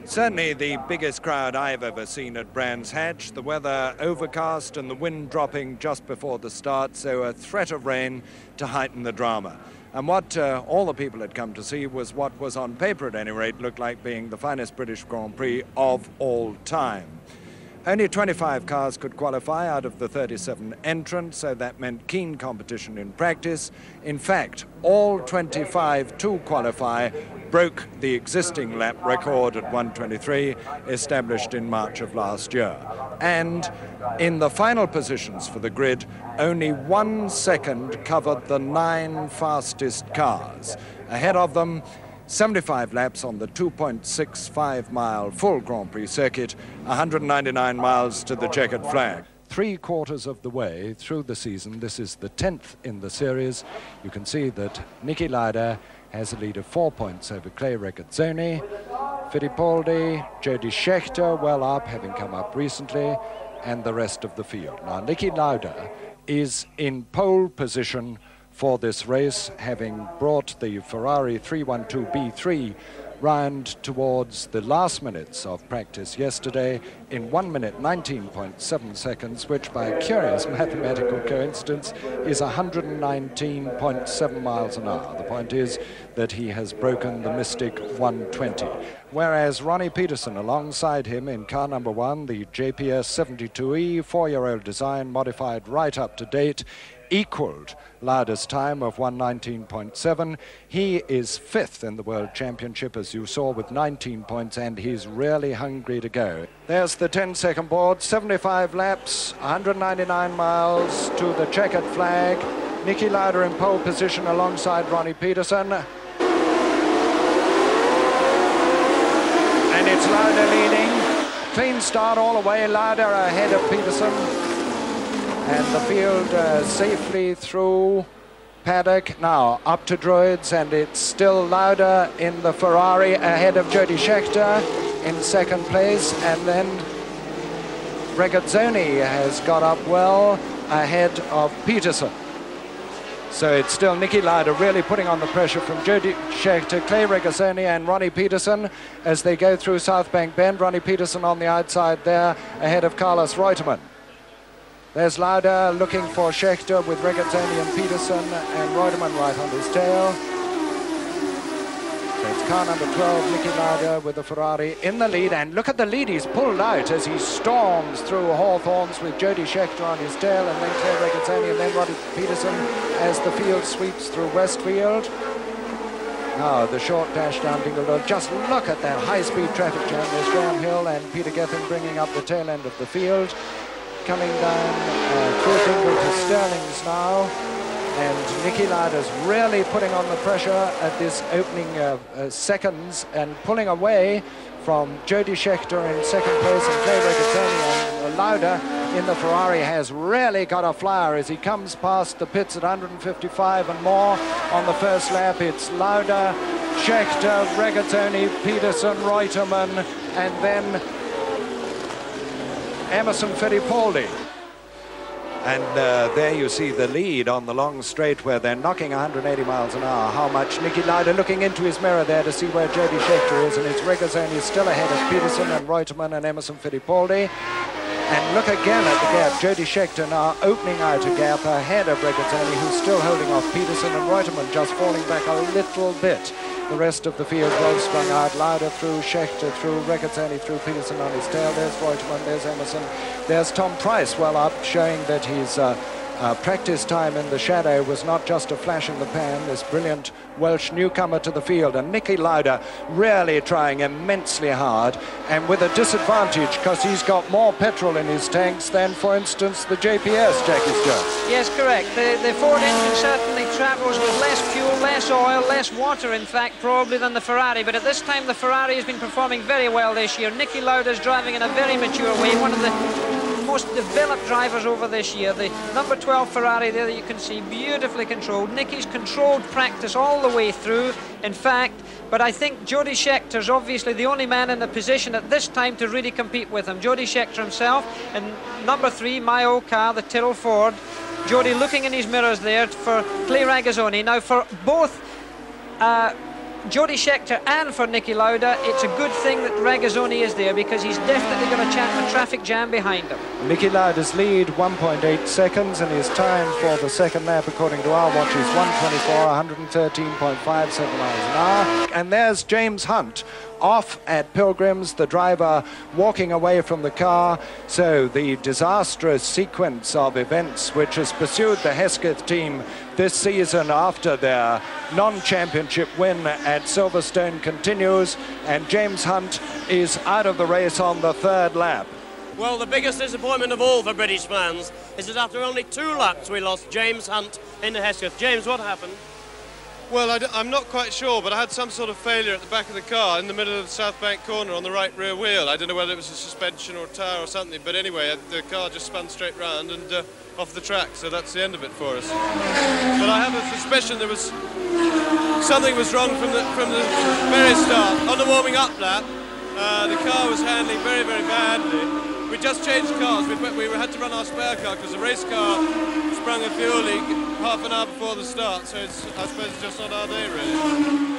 Certainly the biggest crowd I've ever seen at Brands Hatch. The weather overcast and the wind dropping just before the start, so a threat of rain to heighten the drama. And what all the people had come to see was what was on paper, at any rate, looked like being the finest British Grand Prix of all time. Only 25 cars could qualify out of the 37 entrants, so that meant keen competition in practice. In fact, all 25 to qualify broke the existing lap record at 1:23, established in March of last year. And in the final positions for the grid, only 1 second covered the 9 fastest cars. Ahead of them, 75 laps on the 2.65-mile full Grand Prix circuit, 199 miles to the checkered flag. 3/4 of the way through the season, this is the 10th in the series. You can see that Niki Lauda has a lead of 4 points over Clay Regazzoni. Fittipaldi, Jody Scheckter well up, having come up recently, and the rest of the field. Now, Niki Lauda is in pole position for this race, having brought the Ferrari 312B3 round towards the last minutes of practice yesterday in 1 minute 19.7 seconds, which by a curious mathematical coincidence is 119.7 miles an hour. The point is that he has broken the mystic 120. Whereas Ronnie Peterson alongside him in car number 1, the JPS 72E, 4-year-old design, modified right up to date, equaled Lauda's time of 119.7. He is 5th in the World Championship, as you saw, with 19 points, and he's really hungry to go. There's the 10-second board, 75 laps, 199 miles to the checkered flag. Niki Lauda in pole position alongside Ronnie Peterson. And it's Lauda leading. Clean start all the way, Lauda ahead of Peterson. And the field safely through paddock. Now up to Druids, and it's still Lauda in the Ferrari ahead of Jody Scheckter in second place. And then Regazzoni has got up well ahead of Peterson. So it's still Niki Lauda really putting on the pressure from Jody Scheckter, Clay Regazzoni and Ronnie Peterson as they go through South Bank Bend. Ronnie Peterson on the outside there ahead of Carlos Reutemann. There's Lauda looking for Scheckter with Regazzoni and Peterson and Reutemann right on his tail. So it's car number 12, Niki Lauda with the Ferrari in the lead, and look at the lead he's pulled out as he storms through Hawthorns with Jody Scheckter on his tail, and then Clay Regazzoni and then Ronnie Peterson as the field sweeps through Westfield. Now the short dash down Dingledale. Just look at that high-speed traffic jam. There's Graham Hill and Peter Gethin bringing up the tail end of the field. Coming down through Dingle to Sterling's now, and Niki Lauda's really putting on the pressure at this opening seconds and pulling away from Jody Scheckter in second place and Clay Regazzoni, and Lauda in the Ferrari has really got a flyer as he comes past the pits at 155 and more on the first lap. It's Lauda, Scheckter, Regazzoni, Peterson, Reutemann, and then Emerson Fittipaldi. And there you see the lead on the long straight where they're knocking 180 miles an hour. How much Niki Lauda looking into his mirror there to see where Jody Scheckter is, and it's Regazzoni still ahead of Peterson and Reutemann and Emerson Fittipaldi. And look again at the gap. Jody Scheckter now opening out a gap ahead of Regazzoni, who's still holding off Peterson, and Reutemann just falling back a little bit. The rest of the field well strung out. Lauda through Scheckter, through Regazzoni, through Peterson on his tail. There's Reutemann, there's Emerson. There's Tom Price well up, showing that his practice time in the shadow was not just a flash in the pan, this brilliant Welsh newcomer to the field. And Niki Lauda really trying immensely hard, and with a disadvantage because he's got more petrol in his tanks than, for instance, the JPS, Jackie Stewart. Yes, correct. The Ford engine certainly travels with less fuel, less oil, less water, in fact, probably than the Ferrari. But at this time, the Ferrari has been performing very well this year. Niki Lauda's driving in a very mature way, one of the most developed drivers over this year. The number 12 Ferrari there that you can see, beautifully controlled. Niki's controlled practice all the way through, in fact, but I think Jody Scheckter's obviously the only man in the position at this time to really compete with him. Jody Scheckter himself, and number 3, my old car, the Tyrrell Ford. Jody looking in his mirrors there for Clay Regazzoni. Now for both Jody Scheckter and for Niki Lauda, it's a good thing that Regazzoni is there because he's definitely going to chance a traffic jam behind him. Niki Lauda's lead 1.8 seconds, and his time for the second lap according to our watch is 1:24, 113.57 miles an hour. And there's James Hunt off at Pilgrims, the driver walking away from the car. So the disastrous sequence of events which has pursued the Hesketh team this season after their non-championship win at Silverstone continues, and James Hunt is out of the race on the third lap. Well, the biggest disappointment of all for British fans is that after only 2 laps we lost James Hunt into Hesketh. James, what happened? Well, I'm not quite sure, but I had some sort of failure at the back of the car in the middle of the South Bank corner on the right rear wheel. I don't know whether it was a suspension or a tyre or something, but anyway, the car just spun straight round and off the track, so that's the end of it for us. But I have a suspicion there was something was wrong from the very start. On the warming up lap, the car was handling very, very badly. We just changed cars. We had to run our spare car because the race car sprung a fuel leak half an hour before the start, so I suppose it's just not our day, really.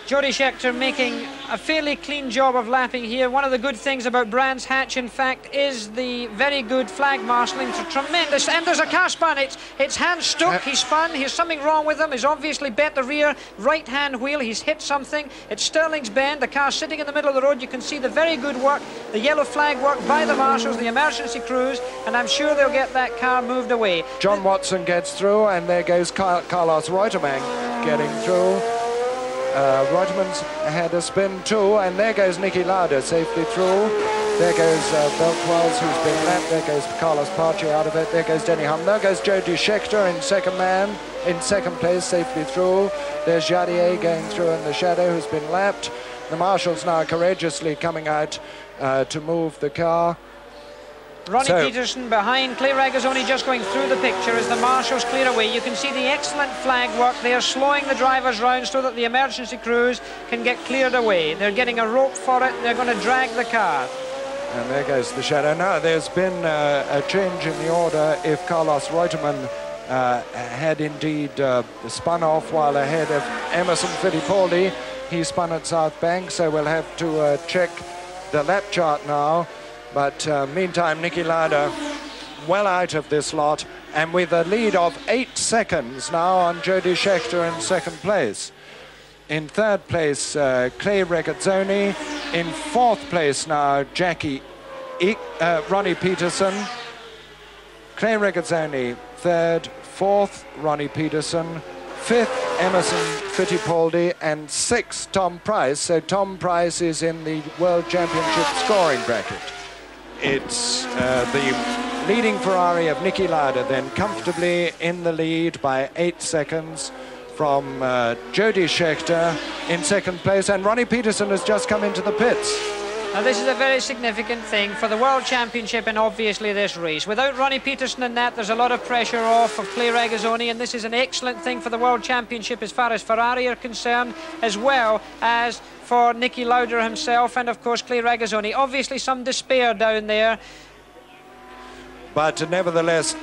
Jody Scheckter making a fairly clean job of lapping here. One of the good things about Brands Hatch, in fact, is the very good flag marshalling. It's tremendous. And there's a car spun. It's Hans Stuck. He spun. There's something wrong with him. He's obviously bent the rear right-hand wheel. He's hit something. It's Sterling's Bend. The car's sitting in the middle of the road. You can see the very good work, the yellow flag work by the marshals, the emergency crews, and I'm sure they'll get that car moved away. John Watson gets through, and there goes Carlos Reutemann getting through. Reutemann's had a spin too, and there goes Niki Lauda safely through. There goes Beltwells, who's been lapped. There goes Carlos Pace out of it. There goes Denny Hulme. There goes Jody Scheckter in second place, safely through. There's Jadier going through in the shadow, who's been lapped. The marshals now courageously coming out to move the car. Ronnie Peterson behind, Clay Regazzoni just going through the picture as the marshals clear away. You can see the excellent flag work. They are slowing the drivers round so that the emergency crews can get cleared away. They're getting a rope for it. They're going to drag the car. And there goes the shadow. Now, there's been a change in the order. If Carlos Reutemann had indeed spun off while ahead of Emerson Fittipaldi, he spun at South Bank, so we'll have to check the lap chart now. But meantime, Niki Lauda well out of this lot, and with a lead of 8 seconds now on Jody Scheckter in second place. In third place, Clay Regazzoni. In fourth place now, Ronnie Peterson. Clay Regazzoni third, fourth, Ronnie Peterson. Fifth, Emerson Fittipaldi, and sixth, Tom Price. So Tom Price is in the World Championship scoring bracket. It's the leading Ferrari of Niki Lauda then comfortably in the lead by 8 seconds from Jody Scheckter in second place, and Ronnie Peterson has just come into the pits. Now this is a very significant thing for the World Championship and obviously this race. Without Ronnie Peterson in that, there's a lot of pressure off of Clay Regazzoni, and this is an excellent thing for the World Championship as far as Ferrari are concerned, as well as for Niki Lauda himself and of course Clay Regazzoni. Obviously some despair down there. But nevertheless,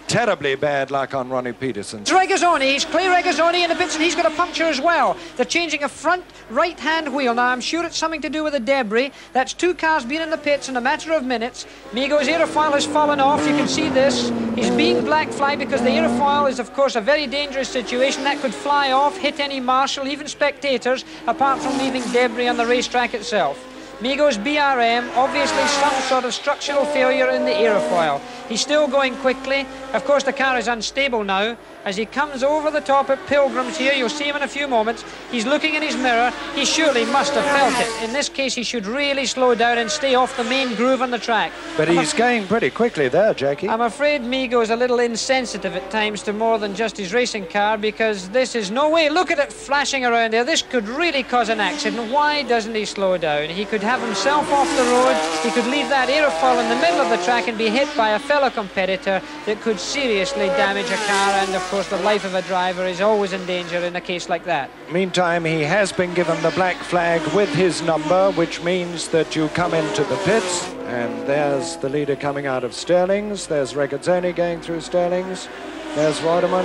terribly bad luck on Ronnie Peterson. It's Regazzoni, he's Clay Regazzoni in the pits, and he's got a puncture as well. They're changing a front right-hand wheel. Now I'm sure it's something to do with the debris. That's 2 cars being in the pits in a matter of minutes. Migo's aerofoil has fallen off, you can see this. He's being black flag because the aerofoil is of course a very dangerous situation. That could fly off, hit any marshal, even spectators, apart from leaving debris on the racetrack itself. Migo's BRM, obviously some sort of structural failure in the aerofoil. He's still going quickly. Of course, the car is unstable now. As he comes over the top at Pilgrims here, you'll see him in a few moments. He's looking in his mirror. He surely must have felt it. In this case, he should really slow down and stay off the main groove on the track. But he's going pretty quickly there, Jackie. I'm afraid Migo's a little insensitive at times to more than just his racing car, because this is no way. Look at it flashing around there. This could really cause an accident. Why doesn't he slow down? He could have himself off the road. He could leave that aerofoil in the middle of the track and be hit by a fellow competitor that could seriously damage a car, and of course the life of a driver is always in danger in a case like that. Meantime, he has been given the black flag with his number, which means that you come into the pits, and there's the leader coming out of Sterling's. There's Regazzoni going through Sterling's. There's Reutemann.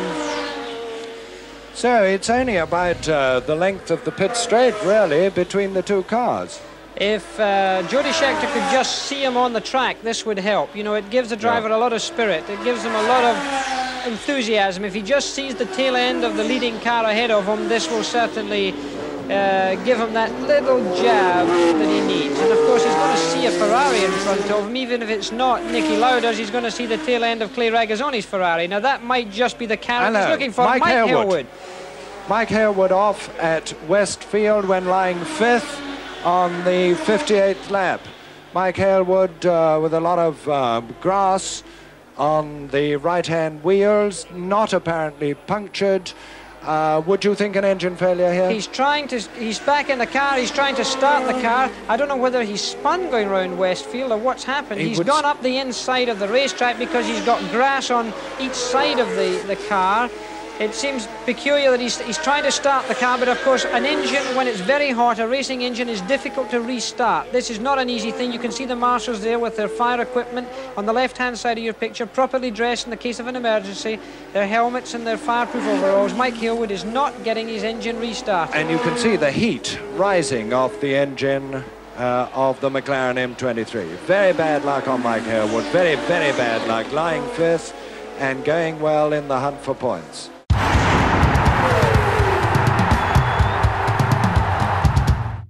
So it's only about the length of the pit straight, really, between the two cars. If Jody Scheckter could just see him on the track, this would help. You know, it gives the driver a lot of spirit. It gives him a lot of enthusiasm. If he just sees the tail end of the leading car ahead of him, this will certainly give him that little jab that he needs. And of course, he's going to see a Ferrari in front of him. Even if it's not Niki Lauda's, he's going to see the tail end of Clay Regazzoni's Ferrari. Now, that might just be the carrot he's looking for. Mike Hailwood. Mike Hailwood off at Westfield when lying 5th on the 58th lap. Mike Hailwood with a lot of grass on the right-hand wheels, not apparently punctured. Would you think an engine failure here? He's back in the car, he's trying to start the car. I don't know whether he's spun going around Westfield or what's happened. He's gone up the inside of the racetrack because he's got grass on each side of the car. It seems peculiar that he's trying to start the car, but of course an engine, when it's very hot, a racing engine, is difficult to restart. This is not an easy thing. You can see the marshals there with their fire equipment on the left-hand side of your picture, properly dressed in the case of an emergency, their helmets and their fireproof overalls. Mike Hailwood is not getting his engine restarted. And you can see the heat rising off the engine of the McLaren M23. Very bad luck on Mike Hailwood. Very, very bad luck. Lying 5th and going well in the hunt for points.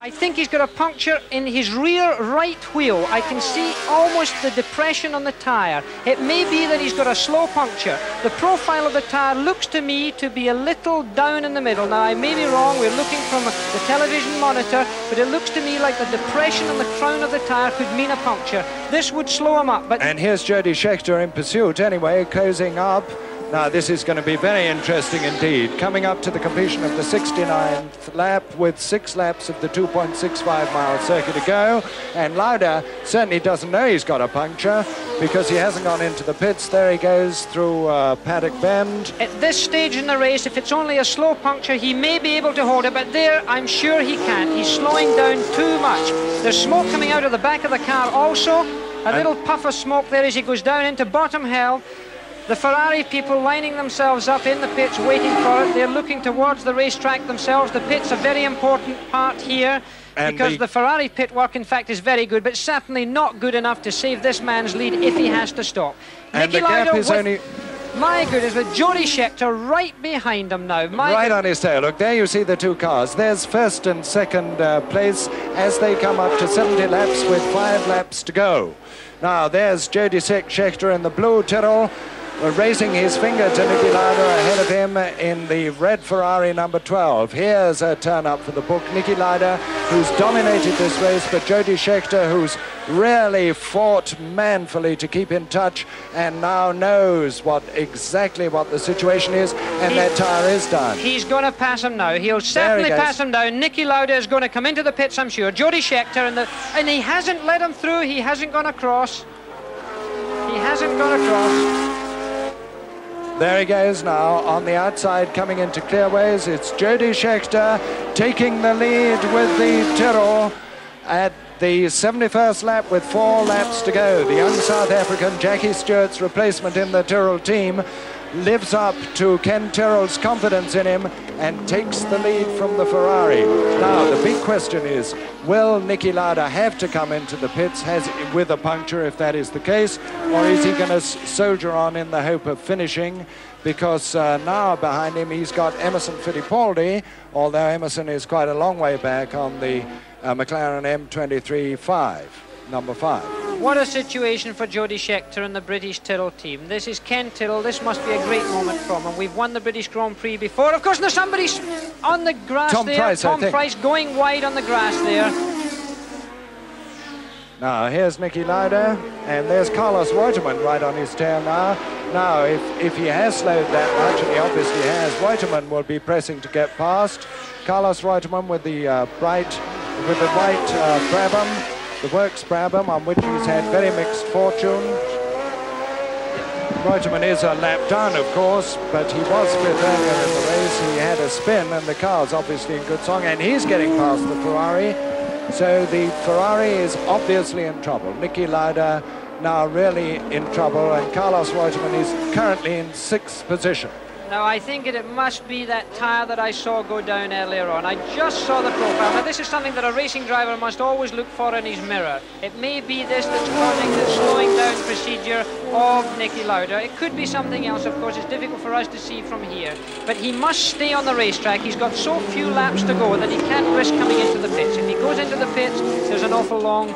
I think he's got a puncture in his rear right wheel. I can see almost the depression on the tyre. It may be that he's got a slow puncture. The profile of the tyre looks to me to be a little down in the middle. Now, I may be wrong. We're looking from the television monitor, but it looks to me like the depression on the crown of the tyre could mean a puncture. This would slow him up. But and here's Jody Scheckter in pursuit anyway, closing up. Now, this is going to be very interesting indeed. Coming up to the completion of the 69th lap with 6 laps of the 2.65-mile circuit to go. And Lauda certainly doesn't know he's got a puncture because he hasn't gone into the pits. There he goes through Paddock Bend. At this stage in the race, if it's only a slow puncture, he may be able to hold it, but there, I'm sure he can't. He's slowing down too much. There's smoke coming out of the back of the car also. A little puff of smoke there as he goes down into bottom hell. The Ferrari people lining themselves up in the pits waiting for it. They're looking towards the racetrack themselves. The pit's a very important part here because the Ferrari pit work, in fact, is very good, but certainly not good enough to save this man's lead if he has to stop. And the gap is only... My goodness, with Jody Scheckter right behind him now. Right on his tail. Look, there you see the two cars. There's first and second place as they come up to 70 laps with 5 laps to go. Now, there's Jody Scheckter in the blue Tyrrell, raising his finger to Niki Lauda ahead of him in the red Ferrari number 12. Here's a turn up for the book. Niki Lauda, who's dominated this race, but Jody Scheckter, who's really fought manfully to keep in touch and now knows exactly what the situation is, and that tyre is done. He's going to pass him now. He'll certainly pass him down. Niki Lauda is going to come into the pits, I'm sure. Jody Scheckter, and he hasn't let him through. He hasn't gone across. He hasn't gone across. There he goes now on the outside coming into clearways. It's Jody Scheckter taking the lead with the Tyrrell at the 71st lap with 4 laps to go. The young South African Jackie Stewart's replacement in the Tyrrell team lives up to Ken Tyrrell's confidence in him and takes the lead from the Ferrari. Now, the big question is, will Niki Lauda have to come into the pits with a puncture if that is the case, or is he going to soldier on in the hope of finishing? Because now behind him he's got Emerson Fittipaldi, although Emerson is quite a long way back on the McLaren M23 number 5. What a situation for Jody Scheckter and the British Tyrrell team. This is Ken Tyrrell. This must be a great moment from him. We've won the British Grand Prix before. Of course, there's somebody on the grass there. Tom Price going wide on the grass there. Now, here's Niki Lauda, and there's Carlos Reutemann right on his tail now. Now, if he has slowed that much, and he obviously has, Reutemann will be pressing to get past. Carlos Reutemann with the white Brabham, the Works Brabham, on which he's had very mixed fortune. Reutemann is a lap down, of course, but he was fit earlier in the race. He had a spin, and the car's obviously in good song, and he's getting past the Ferrari. So the Ferrari is obviously in trouble. Niki Lauda now really in trouble, and Carlos Reutemann is currently in 6th position. Now, I think it must be that tyre that I saw go down earlier on. I just saw the profile. Now, this is something that a racing driver must always look for in his mirror. It may be this that's causing the slowing down procedure of Niki Lauda. It could be something else, of course. It's difficult for us to see from here. But he must stay on the racetrack. He's got so few laps to go that he can't risk coming into the pits. If he goes into the pits, there's an awful long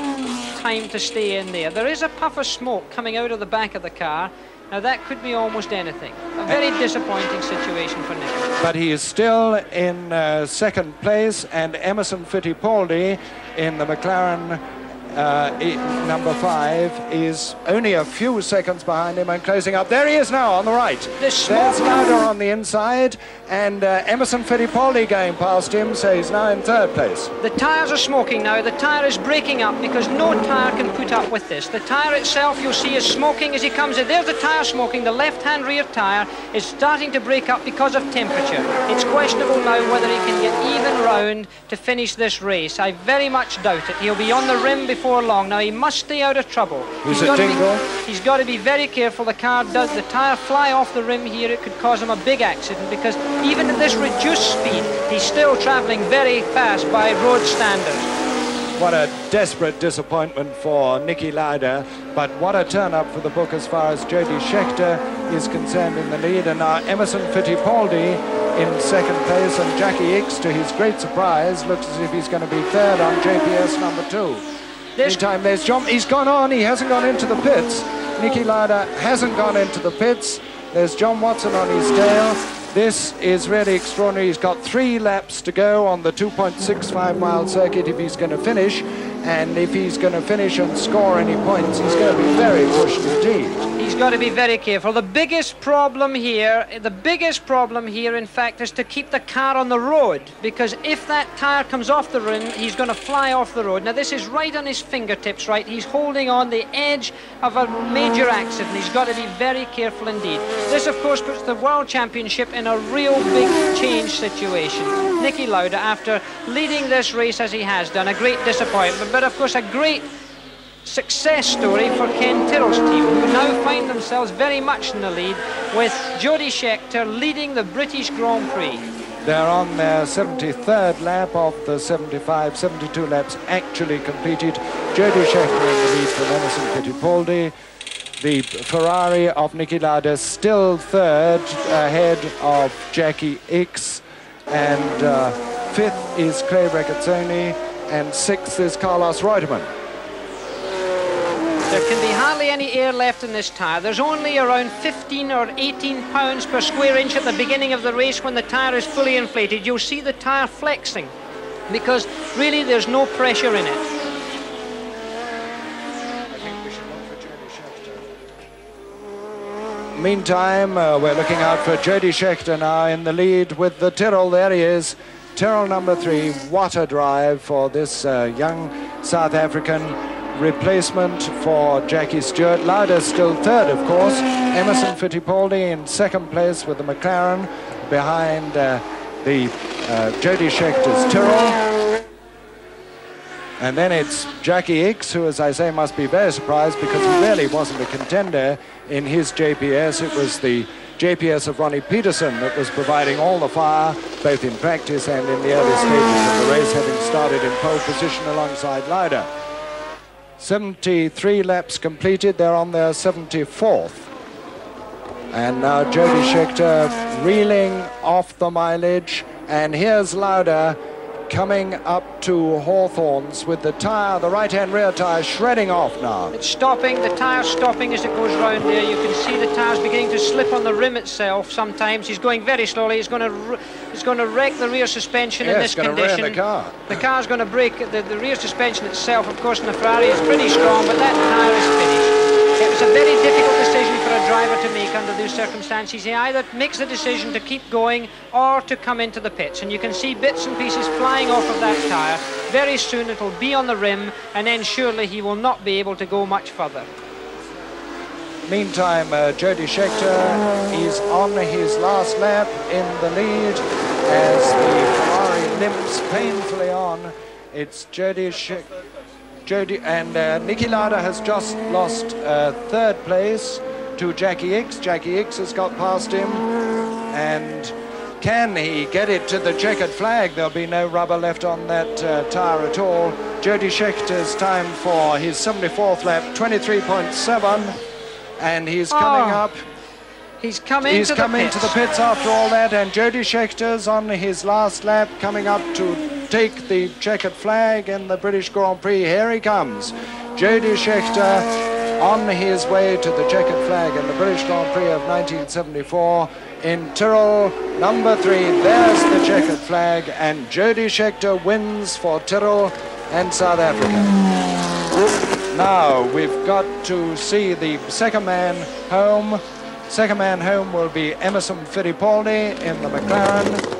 time to stay in there. There is a puff of smoke coming out of the back of the car. Now that could be almost anything. A very disappointing situation for Nicky. But he is still in second place, and Emerson Fittipaldi in the McLaren number 5 is only a few seconds behind him and closing up. There he is now on the right. There's Lauda on the inside, and Emerson Fittipaldi going past him, so he's now in third place. The tyres are smoking now. The tyre is breaking up because no tyre can put up with this. The tyre itself, you'll see, is smoking as he comes in. There's the tyre smoking. The left-hand rear tyre is starting to break up because of temperature. It's questionable now whether he can get even round to finish this race. I very much doubt it. He'll be on the rim before long. Now he must stay out of trouble. He's got to be very careful. The tyre fly off the rim here. It could cause him a big accident because even at this reduced speed, he's still travelling very fast by road standards. What a desperate disappointment for Niki Lauda, but what a turn-up for the book as far as Jody Scheckter is concerned in the lead, and now Emerson Fittipaldi in second place, and Jackie Ickx, to his great surprise, looks as if he's going to be third on JPS number 2. Meantime, there's John. He's gone on. He hasn't gone into the pits. Niki Lauda hasn't gone into the pits. There's John Watson on his tail. This is really extraordinary. He's got 3 laps to go on the 2.65-mile circuit if he's going to finish. And if he's going to finish and score any points, he's going to be very pushed indeed. He's got to be very careful. The biggest problem here, in fact, is to keep the car on the road, because if that tyre comes off the rim, he's going to fly off the road. Now, this is right on his fingertips, right? He's holding on the edge of a major accident. He's got to be very careful indeed. This, of course, puts the World Championship in a real big change situation. Niki Lauda, after leading this race as he has done, a great disappointment, but of course a great success story for Ken Tyrrell's team, who now find themselves very much in the lead with Jody Scheckter leading the British Grand Prix. They're on their 73rd lap of the 72 laps actually completed. Jody Scheckter in the lead from Emerson Fittipaldi. The Ferrari of Niki Lauda still third, ahead of Jackie Ickx, and fifth is Clay Regazzoni, and sixth is Carlos Reutemann. There can be hardly any air left in this tyre. There's only around 15 or 18 pounds per square inch at the beginning of the race when the tyre is fully inflated. You'll see the tyre flexing because really there's no pressure in it. I think we should look for Jody Scheckter. Meantime, we're looking out for Jody Scheckter now in the lead with the Tyrrell. There he is. Tyrrell number 3. What a drive for this young South African. Replacement for Jackie Stewart. Lauda still third, of course. Emerson Fittipaldi in second place with the McLaren behind Jody Scheckter's Tyrrell. And then it's Jackie Ickx, who, as I say, must be very surprised because he really wasn't a contender in his JPS. It was the JPS of Ronnie Peterson that was providing all the fire, both in practice and in the early stages of the race, having started in pole position alongside Lauda. 73 laps completed. They're on their 74th. And now Jody Scheckter reeling off the mileage. And here's Lauda coming up to Hawthorns with the tyre, the right-hand rear tyre, shredding off now. It's stopping, the tyre's stopping as it goes round there. You can see the tyre's beginning to slip on the rim itself sometimes. He's going very slowly. He's going to wreck the rear suspension in this condition. It's going to ruin the car. The car's going to break. The rear suspension itself, of course, in the Ferrari is pretty strong, but that tyre is finished. It was a very difficult decision for a driver to make under these circumstances. He either makes the decision to keep going or to come into the pits. And you can see bits and pieces flying off of that tyre. Very soon it'll be on the rim, and then surely he will not be able to go much further. Meantime, Jody Scheckter is on his last lap in the lead as the Ferrari limps painfully on. It's Jody Scheckter. And Niki Lauda has just lost third place to Jackie Ickx. Jackie Ickx has got past him. and can he get it to the checkered flag? There'll be no rubber left on that tyre at all. Jody Scheckter's time for his 74th lap, 23.7, and he's coming up. He's come into the pits after all that, and Jody Scheckter's on his last lap, coming up to take the checkered flag in the British Grand Prix. Here he comes, Jody Scheckter on his way to the checkered flag in the British Grand Prix of 1974 in Tyrrell, number 3. There's the checkered flag, and Jody Scheckter wins for Tyrrell and South Africa. Now we've got to see the second man home. Second man home will be Emerson Fittipaldi in the McLaren.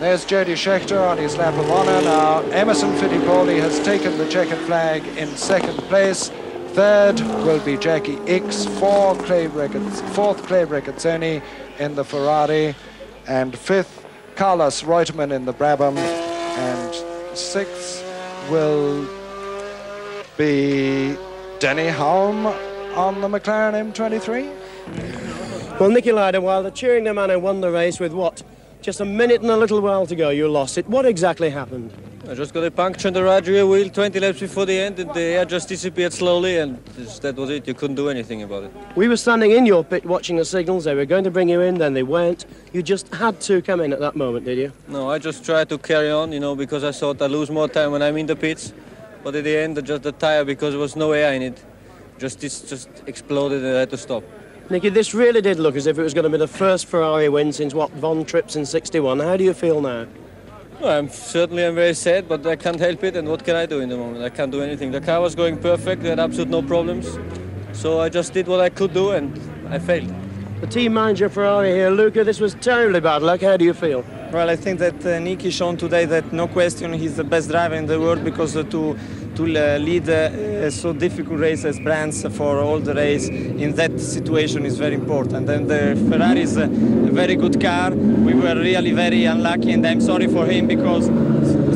There's Jody Scheckter on his lap of honour. Now Emerson Fittipaldi has taken the checkered flag in second place. Third will be Jackie Ickx, fourth Clay Regazzoni in the Ferrari, and fifth Carlos Reutemann in the Brabham, and sixth will be Denny Hulme on the McLaren M23. Well, Niki Lauda, while the cheering the man who won the race with what? Just a minute and a little while to go, you lost it. What exactly happened? I just got a puncture in the right rear wheel 20 laps before the end, and the air just disappeared slowly, and that was it. You couldn't do anything about it. We were standing in your pit watching the signals. They were going to bring you in, then they weren't. You just had to come in at that moment, did you? No, I just tried to carry on, you know, because I thought I lose more time when I'm in the pits. But at the end, just the tire, because there was no air in it, it just exploded, and I had to stop. Niki, this really did look as if it was going to be the first Ferrari win since, what, Von Trips in '61. How do you feel now? Well, I'm very sad, but I can't help it, and what can I do in the moment? I can't do anything. The car was going perfect, we had absolutely no problems. So I just did what I could do, and I failed. The team manager Ferrari here, Luca, this was terribly bad luck. How do you feel? Well, I think that Niki shown today that no question he's the best driver in the world, because to lead a so difficult race as Brands for all the race in that situation is very important. And the Ferrari is a very good car. We were really very unlucky, and I'm sorry for him, because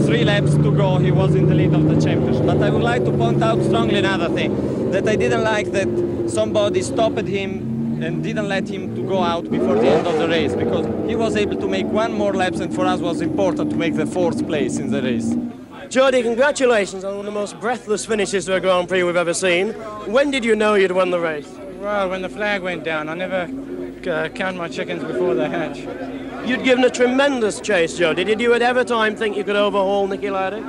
3 laps to go he was in the lead of the championship. But I would like to point out strongly another thing, that I didn't like that somebody stopped him and didn't let him to go out before the end of the race, because he was able to make 1 more lap, and for us was important to make the 4th place in the race. Jody, congratulations on one of the most breathless finishes to a Grand Prix we've ever seen. When did you know you'd won the race? Well, when the flag went down. I never count my chickens before they hatch. You'd given a tremendous chase, Jody. Did you at ever time think you could overhaul Niki Lauda?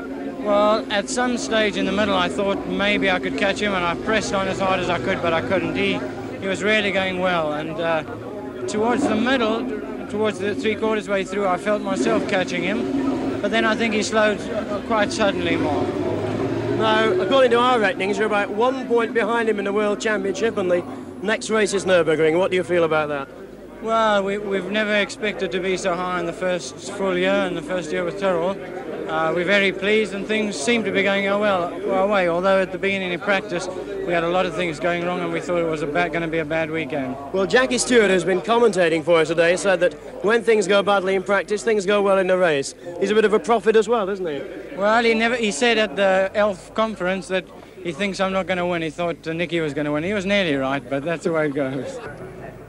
Well, at some stage in the middle I thought maybe I could catch him, and I pressed on as hard as I could, but I couldn't. He was really going well, and towards the middle, towards the 3/4 way through, I felt myself catching him. But then I think he slowed quite suddenly more. Now, according to our ratings, you're about 1 point behind him in the World Championship, and the next race is Nürburgring. What do you feel about that? Well, we've never expected to be so high in the first full year, and the first year with Tyrrell. We're very pleased, and things seem to be going our way, although at the beginning of practice we had a lot of things going wrong, and we thought it was going to be a bad weekend. Well, Jackie Stewart, who's been commentating for us today, said that when things go badly in practice, things go well in the race. He's a bit of a prophet as well, isn't he? Well, he said at the ELF conference that he thinks I'm not going to win. He thought Niki was going to win. He was nearly right, but that's the way it goes.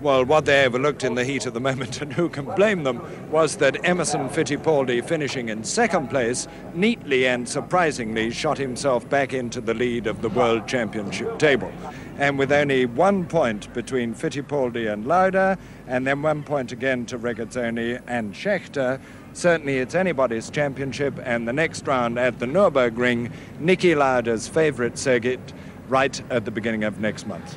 Well, what they overlooked in the heat of the moment, and who can blame them, was that Emerson Fittipaldi, finishing in second place, neatly and surprisingly shot himself back into the lead of the World Championship table. And with only 1 point between Fittipaldi and Lauda, and then 1 point again to Regazzoni and Scheckter, certainly it's anybody's championship, and the next round at the Nürburgring, Niki Lauda's favourite circuit, right at the beginning of next month.